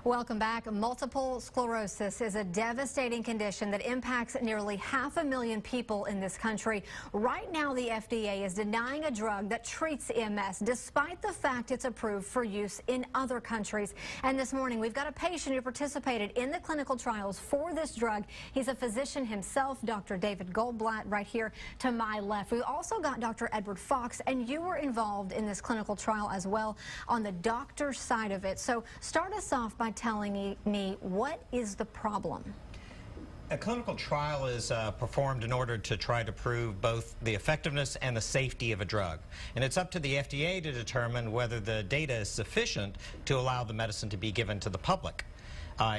Welcome back. Multiple sclerosis is a devastating condition that impacts nearly 500,000 people in this country. Right now, the FDA is denying a drug that treats MS, despite the fact it's approved for use in other countries. And this morning, we've got a patient who participated in the clinical trials for this drug. He's a physician himself, Dr. David Goldblatt, right here to my left. We also got Dr. Edward Fox, and you were involved in this clinical trial as well on the doctor side of it. So start us off by telling me, what is the problem? A clinical trial is performed in order to try to prove both the effectiveness and the safety of a drug. And it's up to the FDA to determine whether the data is sufficient to allow the medicine to be given to the public.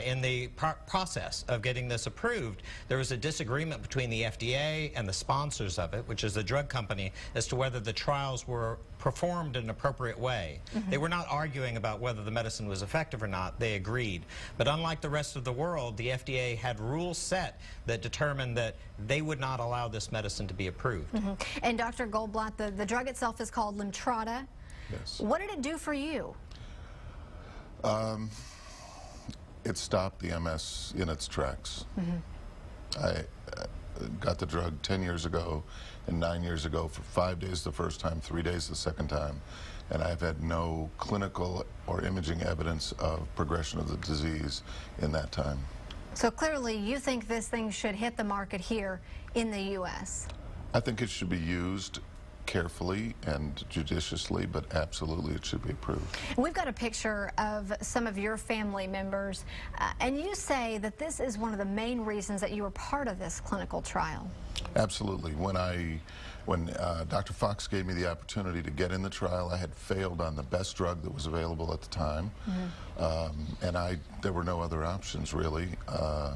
In the process of getting this approved, there was a disagreement between the FDA and the sponsors of it, which is the drug company, as to whether the trials were performed in an appropriate way. They were not arguing about whether the medicine was effective or not. They agreed. But unlike the rest of the world, the FDA had rules set that determined that they would not allow this medicine to be approved. And Dr. Goldblatt, the drug itself is called Limtrada. Yes. What did it do for you? It stopped the MS in its tracks. I got the drug 10 years ago and 9 years ago for 5 days the first time, 3 days the second time, and I've had no clinical or imaging evidence of progression of the disease in that time. So clearly you think this thing should hit the market here in the U.S. I think it should be used carefully and judiciously, but absolutely it should be approved. We've got a picture of some of your family members, and you say that this is one of the main reasons that you were part of this clinical trial. Absolutely. When Dr. Fox gave me the opportunity to get in the trial, I had failed on the best drug that was available at the time, and there were no other options really. I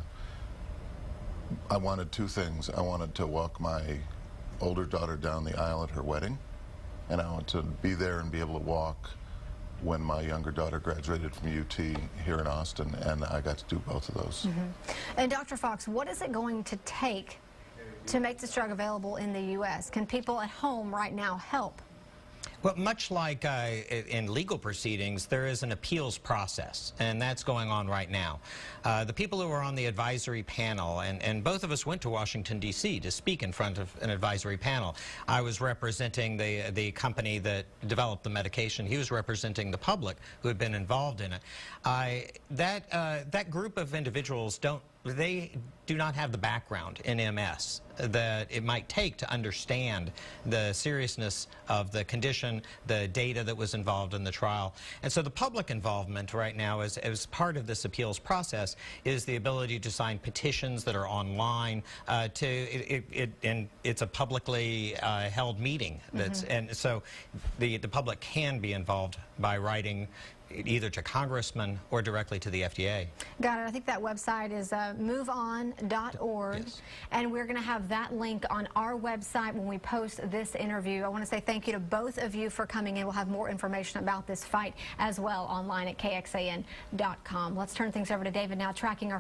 wanted two things. I wanted to walk my older daughter down the aisle at her wedding, and I want to be there and be able to walk when my younger daughter graduated from UT here in Austin, and I got to do both of those. And Dr. Fox, what is it going to take to make this drug available in the U.S.? Can people at home right now help? Well, much like in legal proceedings, there is an appeals process, and that's going on right now. The people who are on the advisory panel, and both of us went to Washington, D.C. to speak in front of an advisory panel. I was representing the company that developed the medication. He was representing the public who had been involved in it. That group of individuals do not have the background in MS that it might take to understand the seriousness of the condition, the data that was involved in the trial. And so the public involvement right now as part of this appeals process is the ability to sign petitions that are online. And it's a publicly held meeting. And so the public can be involved by writing either to congressmen or directly to the FDA. Got it. I think that website is moveon.org. Yes. And we're going to have that link on our website when we post this interview. I want to say thank you to both of you for coming in. We'll have more information about this fight as well online at kxan.com. Let's turn things over to David now, tracking our